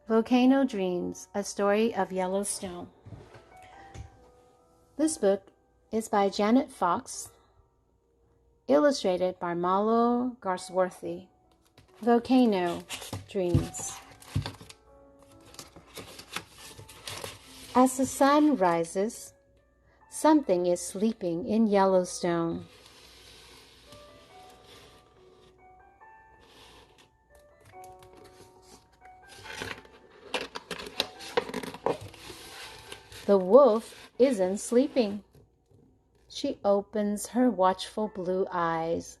Volcano Dreams, A Story of Yellowstone. This book is by Janet Fox, illustrated by Malo Garsworthy. Volcano Dreams. As the sun rises, something is sleeping in Yellowstone. The wolf isn't sleeping. She opens her watchful blue eyes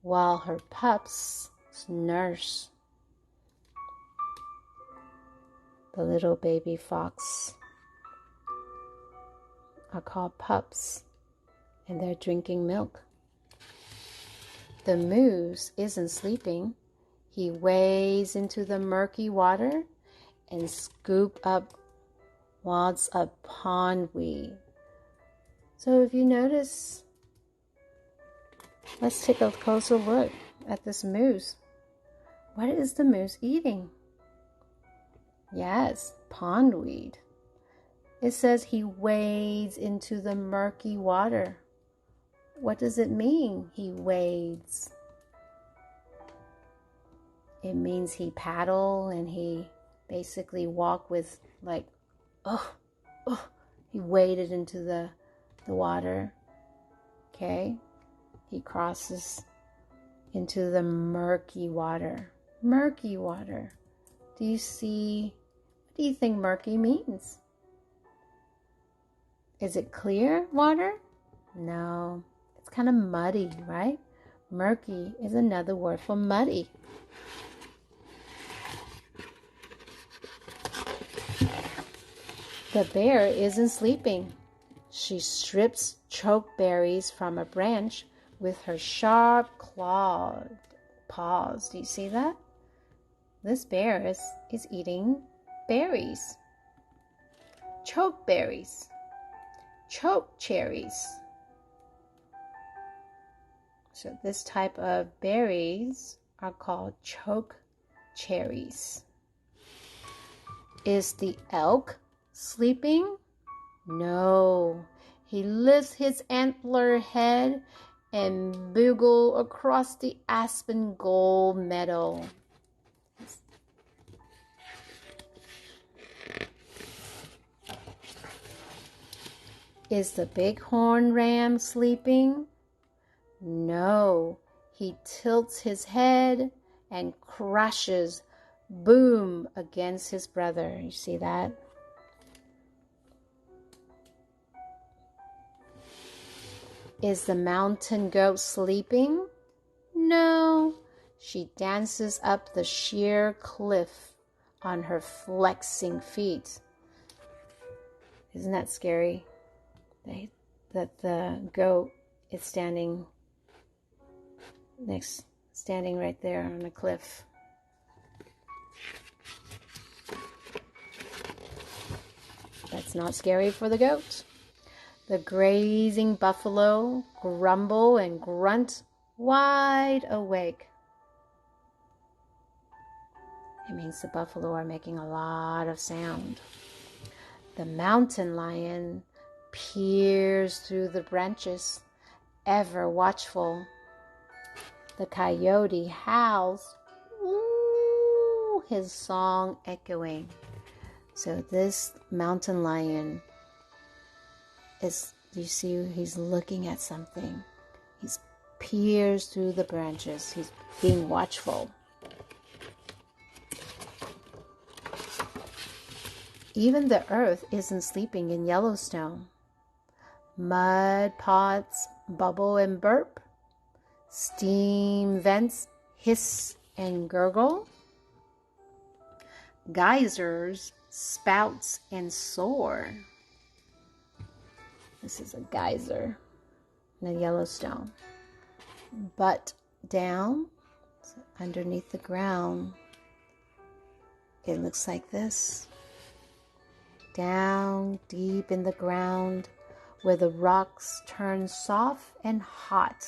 while her pups nurse. The little baby fox are called pups, and they're drinking milk. The moose isn't sleeping. He wades into the murky water and scoop up wads of pondweed. So if you notice, let's take a closer look at this moose. What is the moose eating? Yes, pondweed. It says he wades into the murky water. What does it mean, he wades? It means he paddle and he basically walk with like, he waded into the water. Okay? He crosses into the murky water. Murky water. Do you see? What do you think murky means? Is it clear water? No. It's kind of muddy, right? Murky is another word for muddy. The bear isn't sleeping. She strips chokeberries from a branch with her sharp clawed paws. Do you see that? This bear is eating berries. Chokeberries. Choke cherries. So this type of berries are called choke cherries. Is the elk sleeping? No. He lifts his antler head and bugle across the aspen gold meadow. Is the bighorn ram sleeping? No. He tilts his head and crashes boom against his brother. You see that? Is the mountain goat sleeping? No. She dances up the sheer cliff on her flexing feet. Isn't that scary? That the goat is standing right there on the cliff. That's not scary for the goat. The grazing buffalo grumble and grunt wide awake. It means the buffalo are making a lot of sound. The mountain lion peers through the branches, ever watchful. The coyote howls, ooh, his song echoing. So this mountain lion you see, he's looking at something. He peers through the branches. He's being watchful. Even the earth isn't sleeping in Yellowstone. Mud pots bubble and burp. Steam vents hiss and gurgle. Geysers spouts and soar. This is a geyser in the Yellowstone. But down underneath the ground, it looks like this. Down deep in the ground, where the rocks turn soft and hot,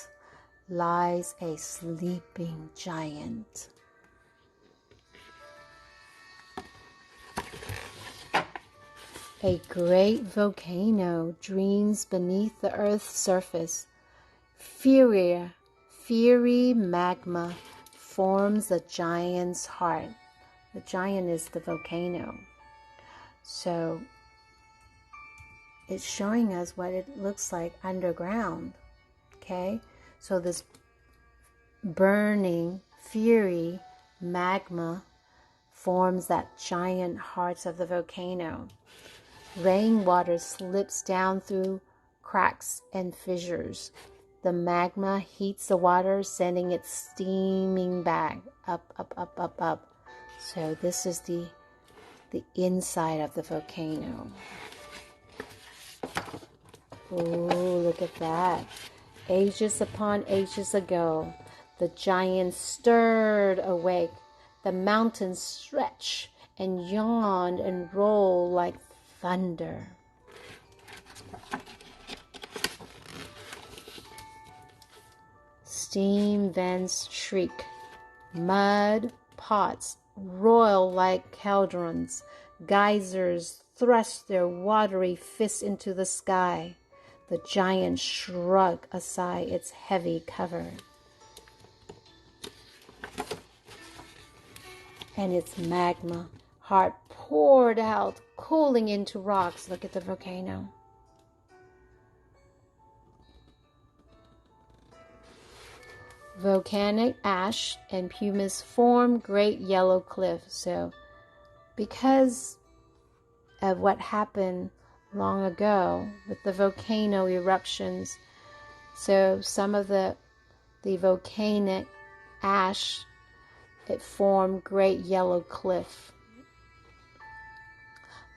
lies a sleeping giant. A great volcano dreams beneath the earth's surface. Fiery magma forms the giant's heart. The giant is the volcano. So it's showing us what it looks like underground. Okay? So this burning, fiery magma forms that giant heart of the volcano. Rainwater slips down through cracks and fissures. The magma heats the water, sending it steaming back up, up, up, up, up. So this is the inside of the volcano. Oh, look at that. Ages upon ages ago, the giants stirred awake. The mountains stretched and yawned and rolled like thunder. Steam vents shriek. Mud pots roil like cauldrons. Geysers thrust their watery fists into the sky. The giant shrugged aside its heavy cover. And its magma heart poured out, cooling into rocks. Look at the volcano. Volcanic ash and pumice form great yellow cliffs. So because of what happened long ago with the volcano eruptions, so some of the volcanic ash, it formed great yellow cliff.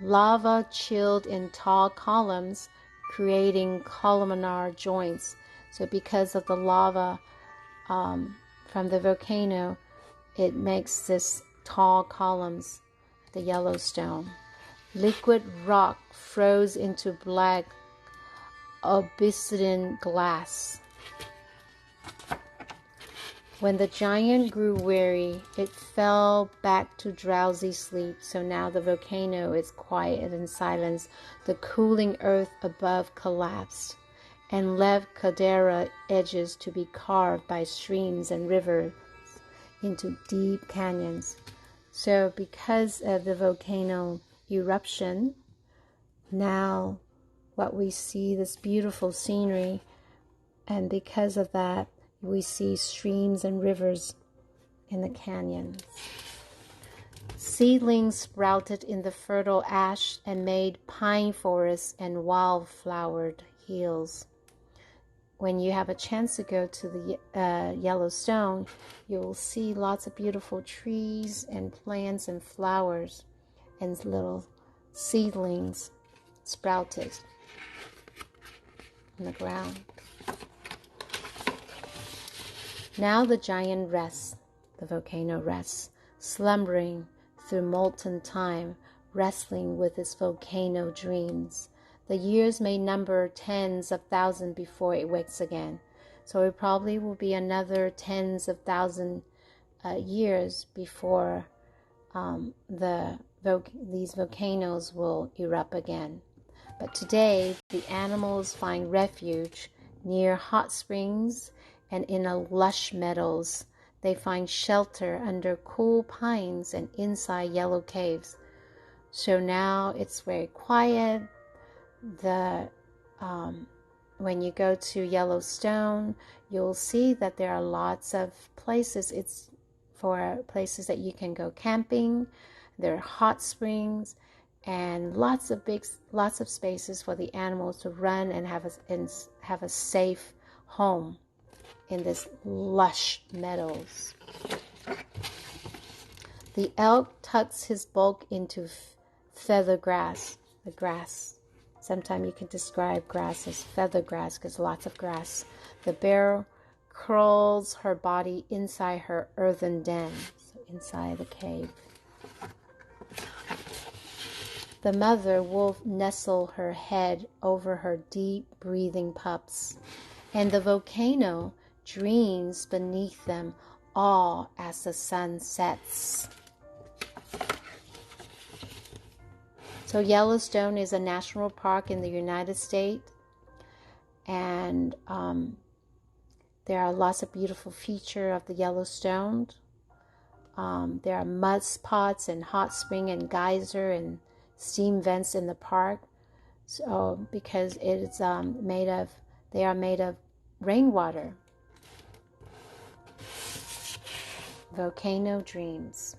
Lava chilled in tall columns, creating columnar joints. So because of the lava from the volcano, it makes this tall columns, the Yellowstone. Liquid rock froze into black obsidian glass. When the giant grew weary, it fell back to drowsy sleep. So now the volcano is quiet and silent. The cooling earth above collapsed and left caldera edges to be carved by streams and rivers into deep canyons. So because of the volcano eruption, now what we see, this beautiful scenery, and because of that, we see streams and rivers in the canyons. Seedlings sprouted in the fertile ash and made pine forests and wildflowered hills. When you have a chance to go to the Yellowstone, you will see lots of beautiful trees and plants and flowers and little seedlings sprouted in the ground. Now the giant rests, the volcano rests, slumbering through molten time, wrestling with its volcano dreams. The years may number tens of thousands before it wakes again. So it probably will be another tens of thousands years before these volcanoes will erupt again. But today, the animals find refuge near hot springs and in lush meadows. They find shelter under cool pines and inside yellow caves. So now it's very quiet. When you go to Yellowstone, you'll see that there are lots of places. It's for places that you can go camping. There are hot springs and lots of spaces for the animals to run and have a safe home in this lush meadows. The elk tucks his bulk into feather grass, the grass. Sometimes you can describe grass as feather grass because lots of grass. The bear curls her body inside her earthen den, so inside the cave. The mother wolf nestles her head over her deep breathing pups, and the volcano dreams beneath them all as the sun sets. So Yellowstone is a national park in the United States, and there are lots of beautiful features of the Yellowstone. There are mud spots and hot spring and geyser and steam vents in the park. So because it's they are made of rainwater. Volcano dreams.